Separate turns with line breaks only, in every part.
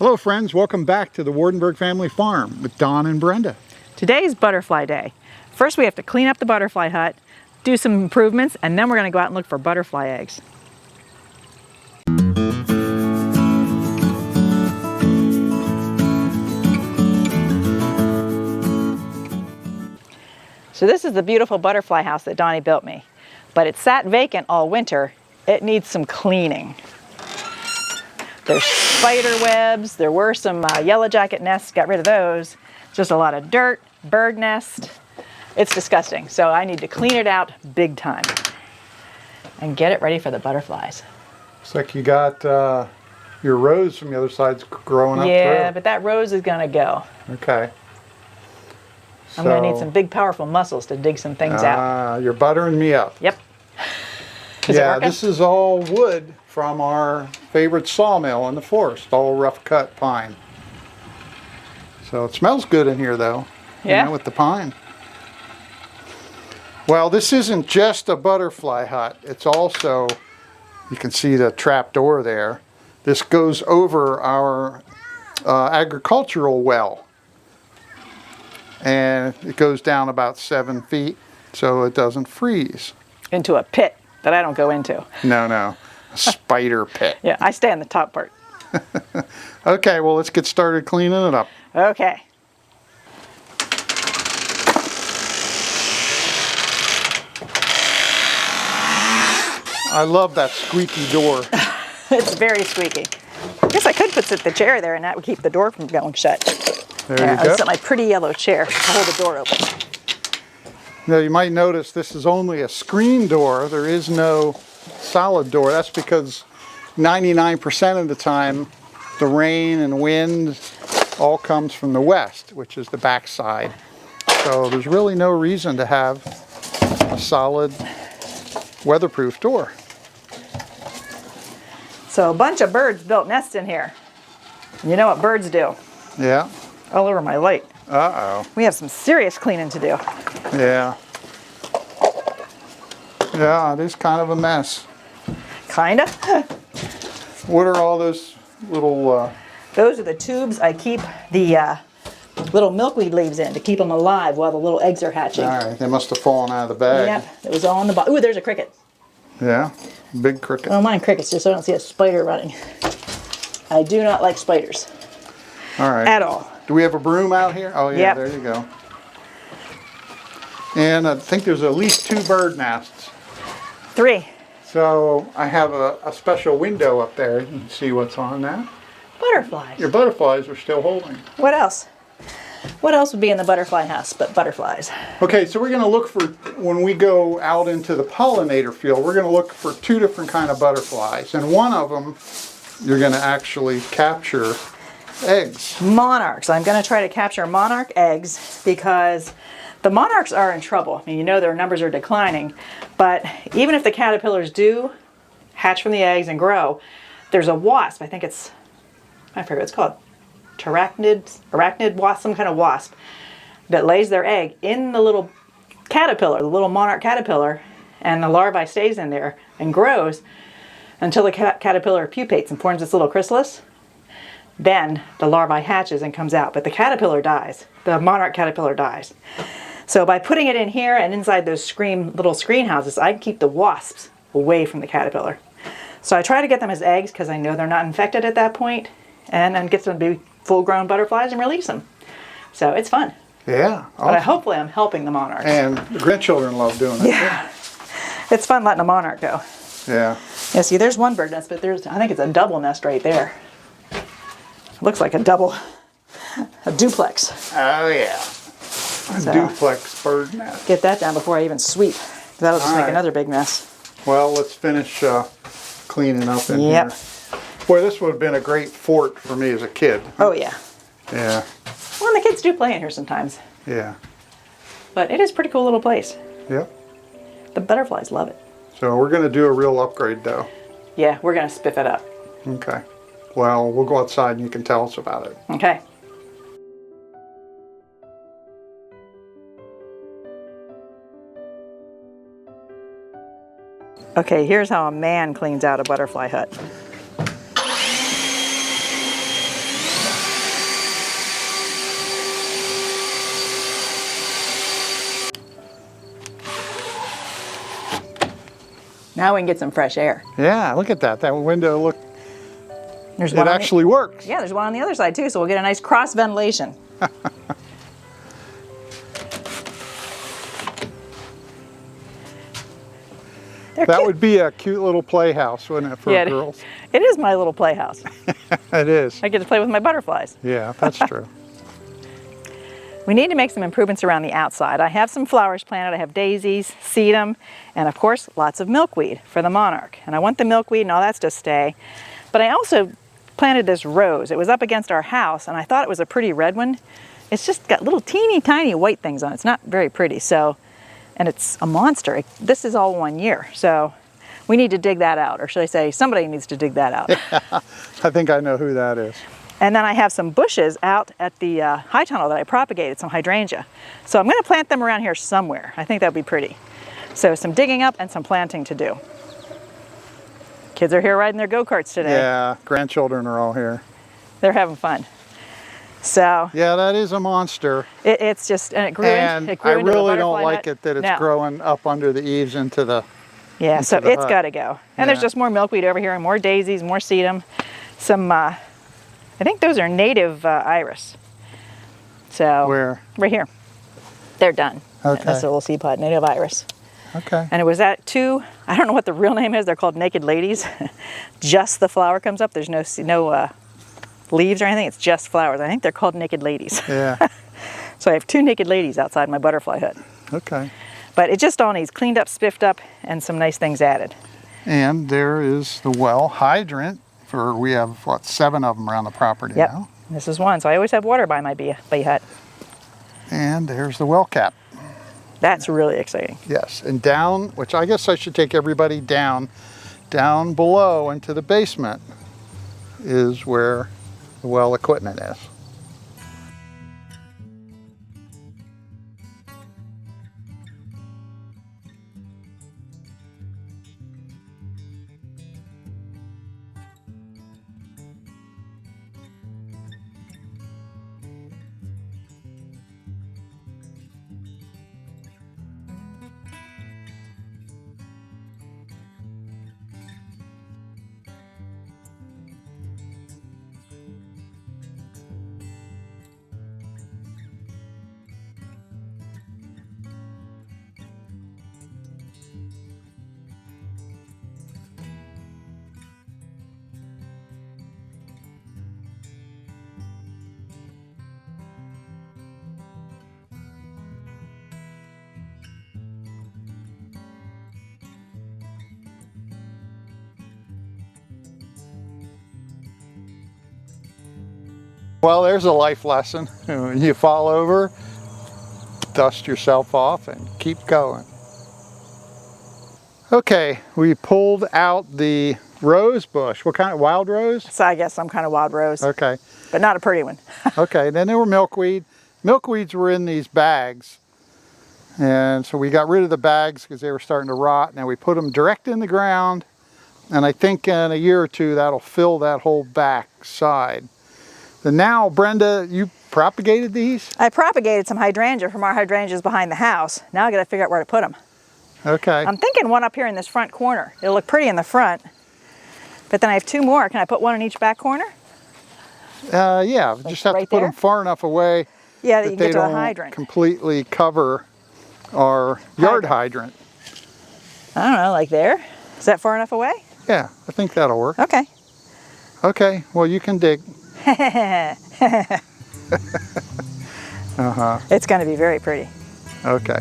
Hello friends, welcome back to the Wardenberg Family Farm with Don and Brenda.
Today's butterfly day. First we have to clean up the butterfly hut, do some improvements, and then we're going to go out and look for butterfly eggs. So this is the beautiful butterfly house that Donnie built me, but it sat vacant all winter. It needs some cleaning. There's spider webs, there were some yellow jacket nests, got rid of those. Just a lot of dirt, bird nest. It's disgusting, so I need to clean it out big time and get it ready for the butterflies.
Looks like you got your rose from the other side's growing up through.
Yeah, but that rose is gonna go.
Okay.
I'm gonna need some big powerful muscles to dig some things out.
You're buttering me up.
Yep.
Yeah, this is all wood from our favorite sawmill in the forest, all rough cut pine. So it smells good in here though,
yeah,
you know, with the pine. Well, this isn't just a butterfly hut. It's also, you can see the trap door there. This goes over our agricultural well. And it goes down about 7 feet so it doesn't freeze.
Into a pit that I don't go into.
No, a spider pit.
Yeah, I stay on the top part.
Okay, well let's get started cleaning it up.
Okay.
I love that squeaky door.
It's very squeaky. I guess I could put the chair there and that would keep the door from going shut.
There you go.
I'll set my pretty yellow chair to hold the door open.
Now you might notice this is only a screen door. There is no solid door. That's because 99% of the time the rain and wind all comes from the west, which is the back side. So there's really no reason to have a solid weatherproof door.
So a bunch of birds built nests in here. You know what birds do?
Yeah.
All over my light.
Uh-oh.
We have some serious cleaning to do.
Yeah. Yeah, it is kind of a mess.
Kinda.
What are all those little...
Those are the tubes I keep the little milkweed leaves in to keep them alive while the little eggs are hatching.
All right, they must have fallen out of the bag.
Yep, it was all in the bottom. Ooh, there's a cricket.
Yeah, big cricket.
I don't mind crickets just so I don't see a spider running. I do not like spiders.
All right.
At all.
Do we have a broom out here? Oh yeah,
yep.
There you go. And I think there's at least 2 bird nests.
3.
So I have a special window up there. You can see what's on that.
Butterflies.
Your butterflies are still holding.
What else? What else would be in the butterfly house but butterflies?
Okay, so we're going to look for, when we go out into the pollinator field, we're going to look for 2 different kind of butterflies. And one of them, you're going to actually capture eggs.
Monarchs. I'm going to try to capture monarch eggs because the monarchs are in trouble. I mean, you know their numbers are declining, but even if the caterpillars do hatch from the eggs and grow, there's a wasp. I think it's, I forget what it's called, arachnid wasp, some kind of wasp that lays their egg in the little caterpillar, the little monarch caterpillar, and the larvae stays in there and grows until the caterpillar pupates and forms its little chrysalis. Then the larvae hatches and comes out, but the caterpillar dies. The monarch caterpillar dies. So by putting it in here and inside those little screen houses, I can keep the wasps away from the caterpillar. So I try to get them as eggs because I know they're not infected at that point, and then get them to be full-grown butterflies and release them. So it's fun.
Yeah.
Awesome. But hopefully I'm helping the monarchs.
And the grandchildren love doing it.
Yeah. It's fun letting a monarch go.
Yeah.
Yeah, see, there's one bird nest, but I think it's a double nest right there. It looks like a duplex.
Oh yeah. A duplex bird nest.
Get that down before I even sweep. That'll just make another big mess.
Well, let's finish cleaning up in here. Boy, this would have been a great fort for me as a kid.
Oh yeah.
Yeah.
Well, the kids do play in here sometimes.
Yeah.
But it is a pretty cool little place.
Yep.
The butterflies love it.
So we're going to do a real upgrade though.
Yeah, we're going to spiff it up.
Okay. Well, we'll go outside and you can tell us about it.
Okay. Okay, here's how a man cleans out a butterfly hut. Now we can get some fresh air.
Yeah, look at that. That window, look,
There's
it
one
actually works.
Yeah, there's one on the other side too, so we'll get a nice cross ventilation.
That would be a cute little playhouse, wouldn't it, for girls?
It is my little playhouse.
It is.
I get to play with my butterflies.
Yeah, that's true.
We need to make some improvements around the outside. I have some flowers planted. I have daisies, sedum, and of course, lots of milkweed for the Monarch. And I want the milkweed and all that to stay. But I also planted this rose. It was up against our house, and I thought it was a pretty red one. It's just got little teeny tiny white things on it. It's not very pretty. So, and it's a monster. This is all 1 year. So we need to dig that out. Or should I say, somebody needs to dig that out.
I think I know who that is.
And then I have some bushes out at the high tunnel that I propagated, some hydrangea. So I'm going to plant them around here somewhere. I think that would be pretty. So some digging up and some planting to do. Kids are here riding their go-karts today.
Yeah, grandchildren are all here.
They're having fun. So
yeah, that is a monster.
It's just, and it grew into
I really don't
butterfly
like
hut.
it that it's growing up under the eaves into the
Yeah, so it's got to go. And there's
Yeah.
just more milkweed over here and more daisies, more sedum. Some, I think those are native iris. So
Where?
right here. They're done.
Okay.
That's a little seed pod, native iris.
Okay.
And it was at two, I don't know what the real name is, they're called naked ladies. Just the flower comes up, there's no leaves or anything, it's just flowers. I think they're called naked ladies.
Yeah.
So I have two naked ladies outside my butterfly hut.
Okay.
But it just all needs cleaned up, spiffed up, and some nice things added.
And there is the well hydrant. We have, what, 7 of them around the property
Yep.
now.
This is one, so I always have water by my bee hut.
And there's the well cap.
That's really exciting.
Yes, and down, which I guess I should take everybody down below into the basement is where the well equipment is. Well, there's a life lesson. You fall over, dust yourself off, and keep going. Okay, we pulled out the rose bush. What kind of wild rose?
So I guess some kind of wild rose,
Okay.
but not a pretty one.
Okay, then there were milkweed. Milkweeds were in these bags. And so we got rid of the bags because they were starting to rot. Now we put them direct in the ground. And I think in a year or two, that'll fill that whole back side. And now, Brenda, you propagated these?
I propagated some hydrangea from our hydrangeas behind the house. Now I got to figure out where to put them.
Okay.
I'm thinking one up here in this front corner. It'll look pretty in the front. But then I have 2 more. Can I put one in each back corner?
Yeah, just have to
right
put
there?
them far enough away
Yeah, that you
that
can
they
get to the
don't
hydrant.
completely cover our yard hydrant.
I don't know, like there? Is that far enough away?
Yeah, I think that'll work.
Okay.
Okay, well, you can dig.
It's going to be very pretty.
Okay.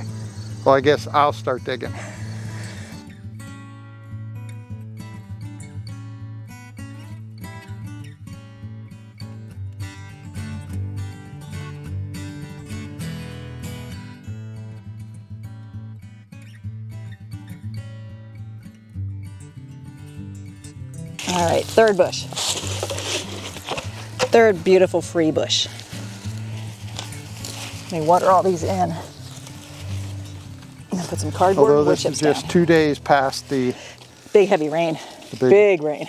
Well, I guess I'll start digging.
All right, third bush. Third beautiful free bush. Let me water all these in. And then put some cardboard
Although
wood
this is
chips
just
down.
2 days past the,
Big heavy rain. Big rain.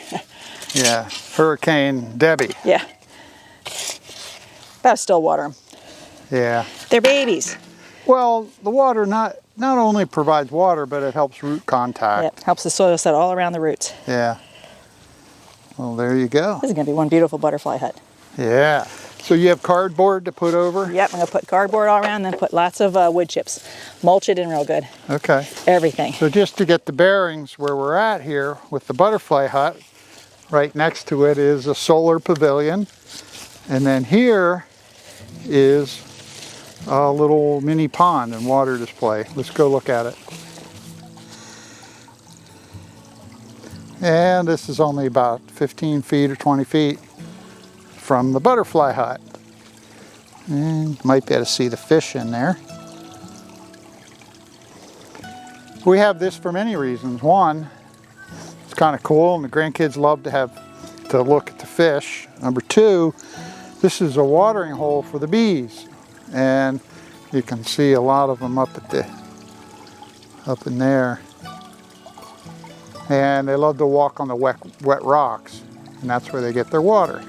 yeah, Hurricane Debbie.
Yeah. But I'll still water them.
Yeah.
They're babies.
Well, the water not only provides water, but it helps root contact.
Yep, helps the soil set all around the roots.
Yeah. Well, there you go.
This is going to be one beautiful butterfly hut.
Yeah. So you have cardboard to put over?
Yep, I'm going to put cardboard all around, then put lots of wood chips. Mulch it in real good.
Okay.
Everything.
So just to get the bearings where we're at here with the butterfly hut, right next to it is a solar pavilion. And then here is a little mini pond and water display. Let's go look at it. And this is only about 15 feet or 20 feet from the butterfly hut. And you might be able to see the fish in there. We have this for many reasons. One, it's kind of cool and the grandkids love to look at the fish. Number two, this is a watering hole for the bees. And you can see a lot of them up in there. And they love to walk on the wet rocks, and that's where they get their water.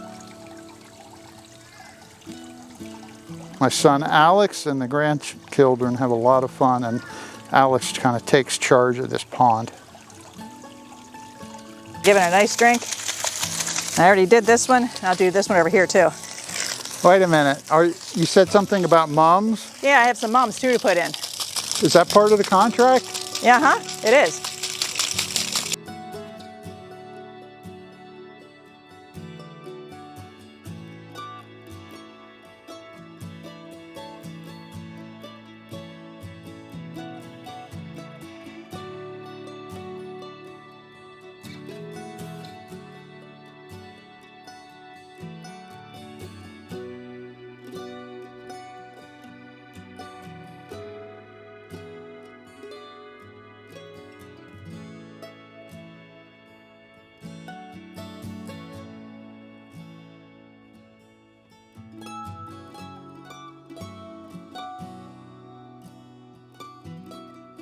My son Alex and the grandchildren have a lot of fun, and Alex kind of takes charge of this pond.
Give it a nice drink. I already did this one. I'll do this one over here too.
Wait a minute. You said something about mums?
Yeah, I have some mums too to put in.
Is that part of the contract?
Yeah, huh? It is.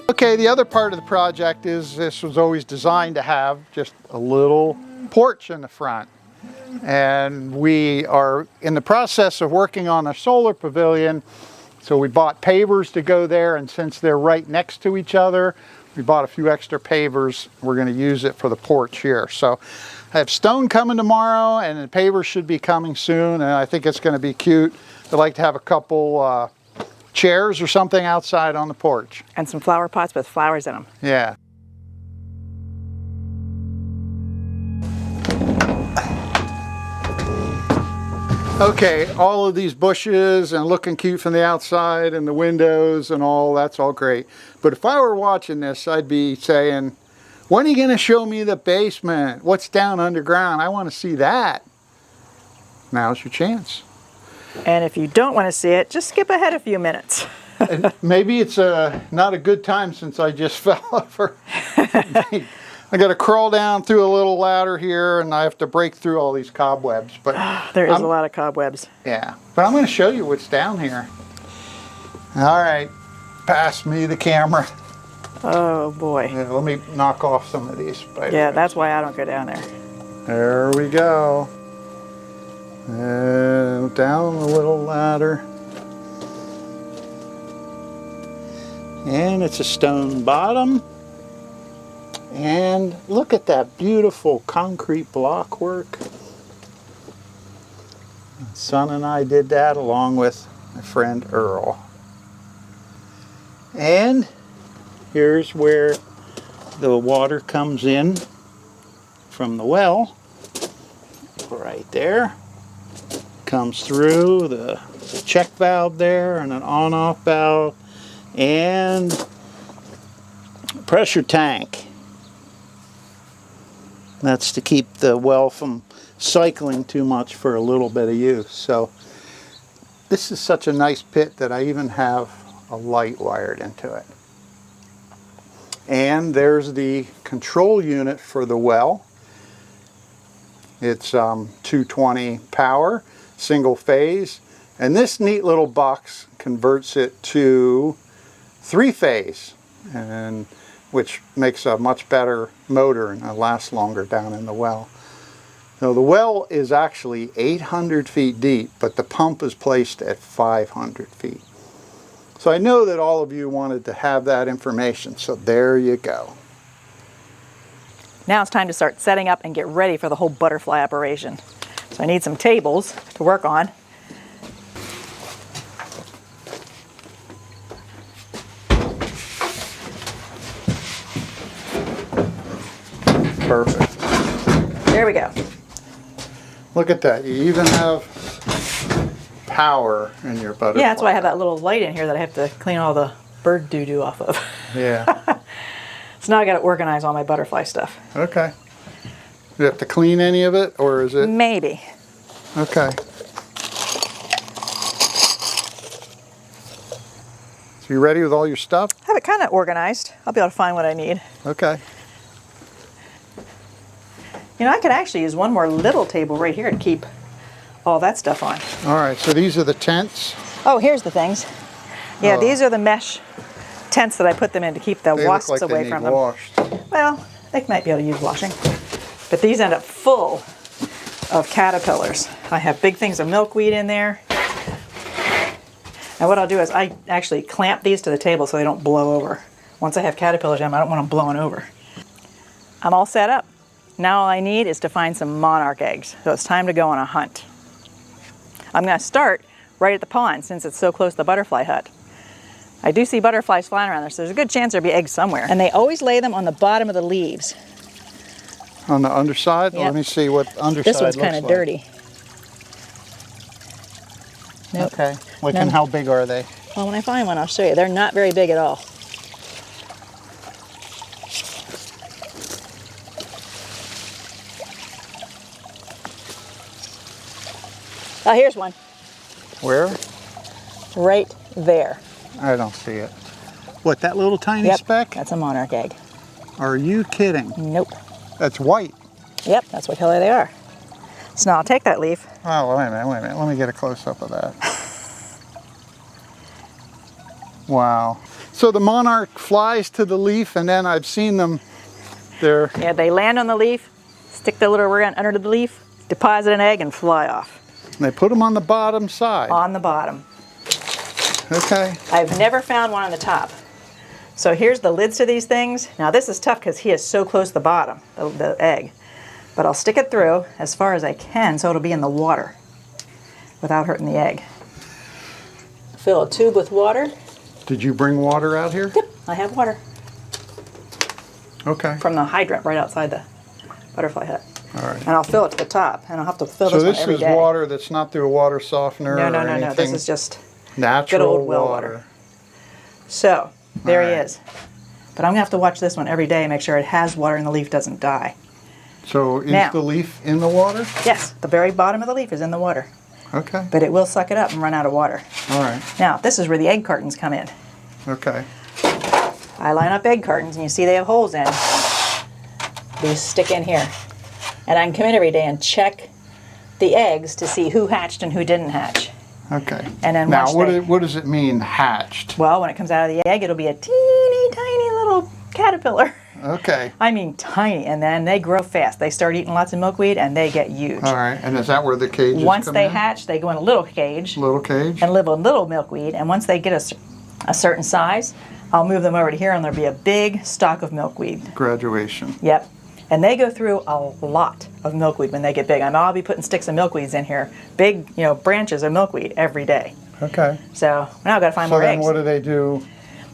Okay, the other part of the project is this was always designed to have just a little porch in the front. And we are in the process of working on a solar pavilion. So we bought pavers to go there, and since they're right next to each other, we bought a few extra pavers. We're going to use it for the porch here. So I have stone coming tomorrow, and the pavers should be coming soon, and I think it's going to be cute. I'd like to have a couple chairs or something outside on the porch.
And some flower pots with flowers in them.
Yeah. Okay, all of these bushes and looking cute from the outside and the windows and all, that's all great. But if I were watching this, I'd be saying, when are you going to show me the basement? What's down underground? I want to see that. Now's your chance.
And if you don't want to see it, just skip ahead a few minutes.
And maybe it's not a good time since I just fell over. I got to crawl down through a little ladder here, and I have to break through all these cobwebs. But
there is a lot of cobwebs.
Yeah, but I'm going to show you what's down here. All right, pass me the camera.
Oh boy.
Yeah, let me knock off some of these.
Yeah, that's why I don't go down there.
There we go. And down the little ladder. And it's a stone bottom. And look at that beautiful concrete block work. My son and I did that along with my friend Earl. And here's where the water comes in from the well. Right there. Comes through the check valve there and an on-off valve and pressure tank. That's to keep the well from cycling too much for a little bit of use. So this is such a nice pit that I even have a light wired into it. And there's the control unit for the well. It's 220 power, single phase. And this neat little box converts it to 3-phase, and which makes a much better motor and it lasts longer down in the well. Now the well is actually 800 feet deep, but the pump is placed at 500 feet. So I know that all of you wanted to have that information, so there you go.
Now it's time to start setting up and get ready for the whole butterfly operation. So I need some tables to work on.
Perfect.
There we go.
Look at that. You even have power in your butterfly.
Yeah, that's why I have that little light in here that I have to clean all the bird doo-doo off of.
Yeah.
So now I got to organize all my butterfly stuff.
Okay. Do you have to clean any of it, or is it?
Maybe.
Okay. So you ready with all your stuff?
I have it kind of organized. I'll be able to find what I need.
Okay.
You know, I could actually use one more little table right here to keep all that stuff on.
All right, so these are the tents.
Oh, here's the things. Yeah,
Oh.
these are the mesh tents that I put them in to keep the
They
wasps
look like
away
they
from
need
them.
washed.
Well, they might be able to use washing. But these end up full of caterpillars. I have big things of milkweed in there. And what I'll do is I actually clamp these to the table so they don't blow over. Once I have caterpillars in them, I don't want them blowing over. I'm all set up. Now all I need is to find some monarch eggs. So it's time to go on a hunt. I'm going to start right at the pond since it's so close to the butterfly hut. I do see butterflies flying around there, so there's a good chance there'll be eggs somewhere. And they always lay them on the bottom of the leaves.
On the underside?
Yep.
Let me see what the underside
This one's
looks
kind of
like.
dirty. Nope.
Okay. Like,
No.
and how big are they?
Well, when I find one, I'll show you. They're not very big at all. Oh, here's one.
Where?
Right there.
I don't see it. What, that little tiny
Yep,
speck?
that's a monarch egg.
Are you kidding?
Nope.
That's white.
Yep, that's what color they are. So now I'll take that leaf.
Oh, wait a minute, wait a minute. Let me get a close-up of that. Wow. So the monarch flies to the leaf, and then I've seen them. They're
Yeah, they land on the leaf, stick their little rug under the leaf, deposit an egg, and fly off.
they put them on the bottom side.
On the bottom.
Okay.
I've never found one on the top. So here's the lids to these things. Now this is tough because he is so close to the bottom, the egg. But I'll stick it through as far as I can so it'll be in the water without hurting the egg. Fill a tube with water.
Did you bring water out here?
Yep, I have water
Okay.
from the hydrant right outside the butterfly hut.
All right.
And I'll fill it to the top, and I'll have to fill
So
this one
this
every
is
day.
water that's not through a water softener
No,
or
no, no,
anything?
no. This is just
natural
good old well water. So there he is. But I'm gonna have to watch this one every day and make sure it has water and the leaf doesn't die.
So is
Now-
the leaf in the water?
Yes, the very bottom of the leaf is in the water,
Okay.
but it will suck it up and run out of water.
All right.
Now this is where the egg cartons come in.
Okay.
I line up egg cartons, and you see they have holes in. These stick in here, and I can come in every day and check the eggs to see who hatched and who didn't hatch.
Okay.
And then
now,
once
what does it mean, hatched?
Well, when it comes out of the egg, it'll be a teeny tiny little caterpillar.
Okay.
I mean tiny, and then they grow fast. They start eating lots of milkweed, and they get huge.
All right. And is that where the cages
Once
come
they
in?
hatch, they go in a little cage
Little cage?
and live on little milkweed. And once they get a certain size, I'll move them over to here, and there'll be a big stock of milkweed.
Graduation.
Yep. And they go through a lot of milkweed when they get big. I'll be putting sticks of milkweeds in here, big, branches of milkweed every day.
Okay.
So now I've got to find
So
more
then
eggs.
what do they do?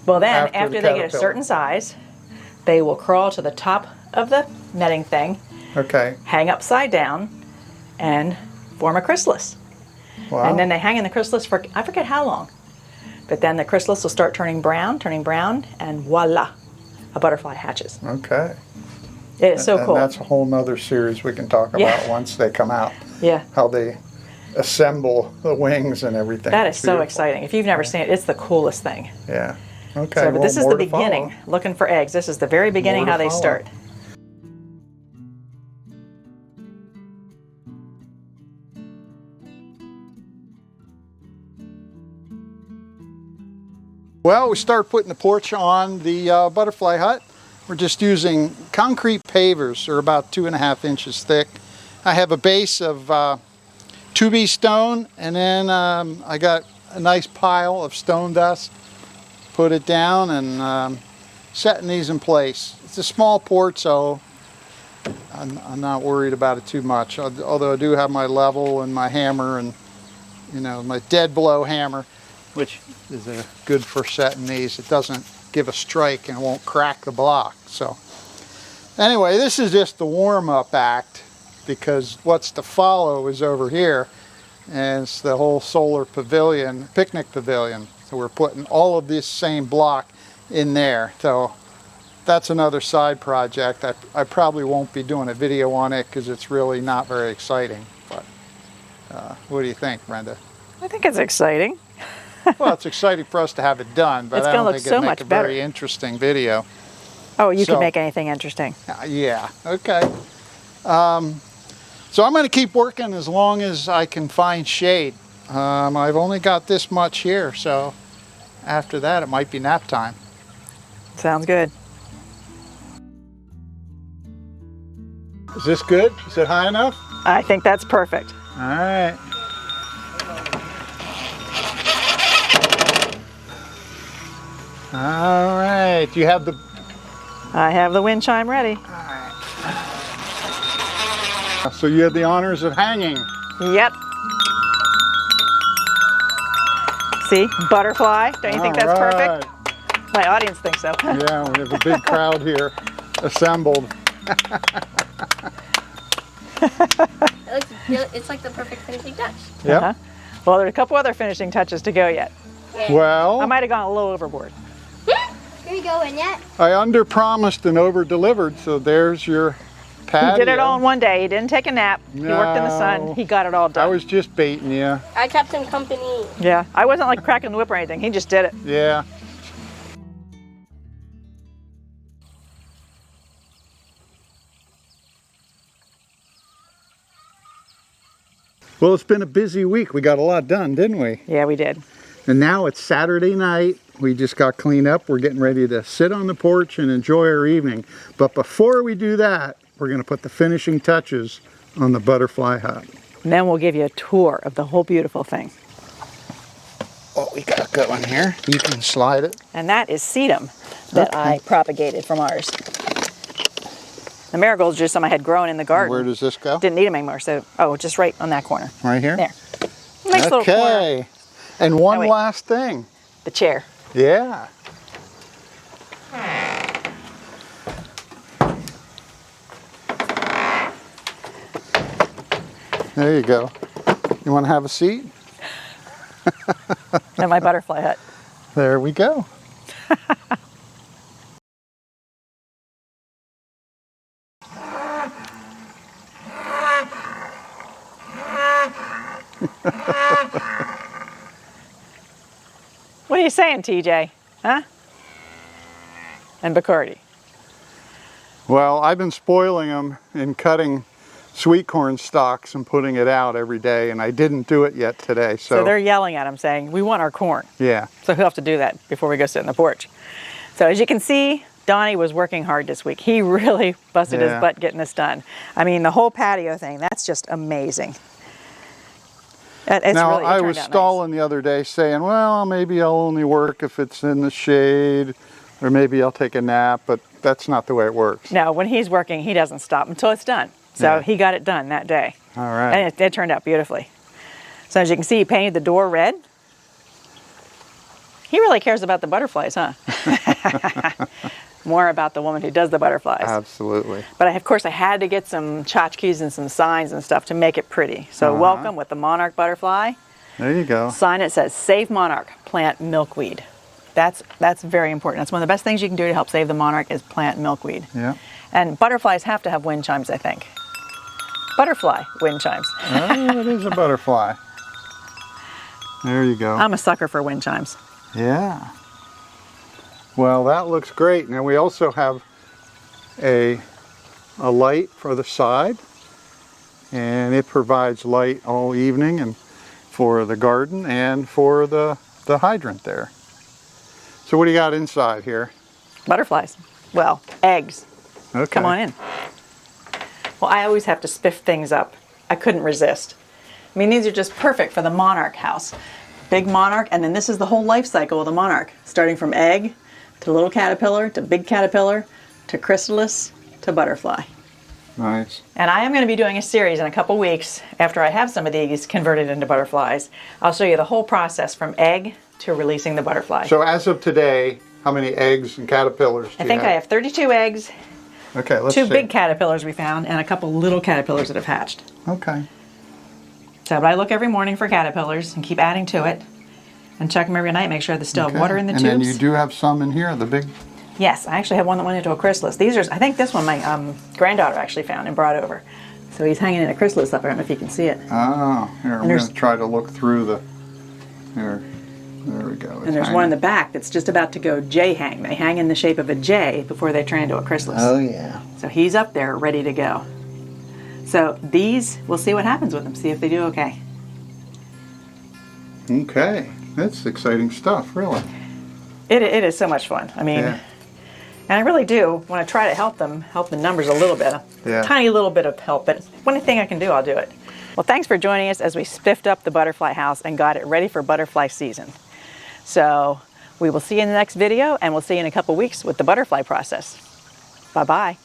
Well, then
after
after
the
they get a
caterpillar?
certain size, they will crawl to the top of the netting thing,
Okay.
hang upside down, and form a chrysalis.
Wow.
And then they hang in the chrysalis for, I forget how long. But then the chrysalis will start turning brown, and voila, a butterfly hatches.
Okay.
It is so
and
cool.
that's a whole nother series we can talk about
Yeah.
once they come out.
Yeah,
How they assemble the wings and everything.
that is
It's
so
beautiful.
exciting. If you've never seen it, it's the coolest thing.
Yeah. Okay.
So, but this
well,
is
more
the
to follow.
beginning, looking for eggs. This is the very beginning
More to
how they
follow.
start.
Well, we start putting the porch on the butterfly hut. We're just using concrete pavers. They're about 2.5 inches thick. I have a base of 2B stone, and then I got a nice pile of stone dust put it down and setting these in place. It's a small port, so I'm not worried about it too much. Although I do have my level and my hammer and, you know, my dead blow hammer, which is good for setting these. It doesn't give a strike and it won't crack the block. So anyway, this is just the warm-up act, because what's to follow is over here, and it's the whole solar pavilion, picnic pavilion. So we're putting all of this same block in there. So that's another side project. I probably won't be doing a video on it because it's really not very exciting. But what do you think, Brenda?
I think it's exciting.
Well, it's exciting for us to have it done, but
It's
I
gonna
don't
look
think
so
it'd make
much
a
better.
very interesting video.
Oh, you
So-
can make anything interesting.
Yeah, okay. So I'm going to keep working as long as I can find shade. I've only got this much here, so after that it might be nap time.
Sounds good.
Is this good? Is it high enough?
I think that's perfect.
All right. All right. Do you have the...
I have the wind chime ready.
So you had the honors of hanging.
Yep. See, butterfly. Don't you think that's
All
perfect? My audience thinks so.
right. Yeah, we have a big crowd here assembled.
It's like the perfect finishing touch.
Yep.
Uh-huh. Well, there's a couple other finishing touches to go yet.
Well,
I might have gone a little overboard.
Can we go in yet?
I under-promised and over-delivered, so there's your patio.
He did it all in one day. He didn't take a nap. He worked in the
No.
sun. He got it all done.
I was just baiting you.
I kept him company.
Yeah, I wasn't like cracking the whip or anything. He just did it.
Yeah. Well, it's been a busy week. We got a lot done, didn't we?
Yeah, we did.
And now it's Saturday night. We just got cleaned up. We're getting ready to sit on the porch and enjoy our evening. But before we do that, we're going to put the finishing touches on the butterfly hut.
And then we'll give you a tour of the whole beautiful thing.
Oh, we got a good one here. You can slide it.
And that is sedum that I propagated from ours. The marigolds just some I had grown in the garden.
Where does this go?
Didn't need them anymore, so, oh, just right on that corner.
Right here?
There. Nice little corner.
Okay. And one
Oh, wait.
last thing.
The chair.
Yeah. There you go. You want to have a seat?
And my butterfly hut.
There we go.
What are you saying, TJ? Huh? And Bacardi.
Well, I've been spoiling them in cutting sweet corn stalks and putting it out every day, and I didn't do it yet today.
So they're yelling at him saying, we want our corn.
Yeah.
So he'll have to do that before we go sit on the porch. So as you can see, Donnie was working hard this week. He really busted his
Yeah.
butt getting this done. I mean, the whole patio thing, that's just amazing. It's
Now,
really, it
I
turned
was
out
stalling the other day saying, well, maybe I'll only work if it's in the shade, or maybe I'll take a nap, but that's not the way it works.
nice. No, when he's working, he doesn't stop until it's done. So
Yeah.
he got it done that day.
All right.
And it turned out beautifully. So as you can see, he painted the door red. He really cares about the butterflies, huh? More about the woman who does the butterflies.
Absolutely.
But of course I had to get some tchotchkes and some signs and stuff to make it pretty. So welcome with the Monarch butterfly.
There you go.
Sign it says Save Monarch, plant milkweed. That's very important. That's one of the best things you can do to help save the monarch is plant milkweed.
Yeah.
And butterflies have to have wind chimes, I think. Butterfly wind chimes.
Oh, it is a butterfly. There you go.
I'm a sucker for wind chimes.
Yeah. Well, that looks great. Now we also have a light for the side, and it provides light all evening and for the garden and for the hydrant there. So what do you got inside here?
Butterflies. Well, eggs.
Okay.
Come on in. Well, I always have to spiff things up. I couldn't resist. I mean, these are just perfect for the Monarch house. big monarch, and then this is the whole life cycle of the monarch, starting from egg to little caterpillar to big caterpillar to chrysalis to butterfly.
Nice.
And I am going to be doing a series in a couple weeks after I have some of these converted into butterflies. I'll show you the whole process from egg to releasing the butterfly.
So as of today, how many eggs and caterpillars do
I think
you
I have 32 eggs,
Okay, let's
2
see.
big caterpillars we found, and a couple little caterpillars that have hatched.
Okay.
So, but I look every morning for caterpillars and keep adding to it and check them every night, make sure there's still
Okay.
water in the
and
tubes.
then you do have some in here, the big.
Yes, I actually have one that went into a chrysalis. These are, I think this one my granddaughter actually found and brought over. So he's hanging in a chrysalis up. I don't know if you can see it.
Oh, here, I'm going
there's-
to try to look through the. Here. There we go.
And there's one in the back that's just about to go J hang. They hang in the shape of a J before they turn into a chrysalis.
Oh, yeah.
So he's up there ready to go. So these, we'll see what happens with them, see if they do okay.
Okay. That's exciting stuff, really.
It is so much fun. I mean,
Yeah.
and I really do want to try to help the numbers a little bit.
Yeah.
Tiny little bit of help, but anything I can do, I'll do it. Well, thanks for joining us as we spiffed up the butterfly house and got it ready for butterfly season. So we will see you in the next video, and we'll see you in a couple weeks with the butterfly process. Bye-bye.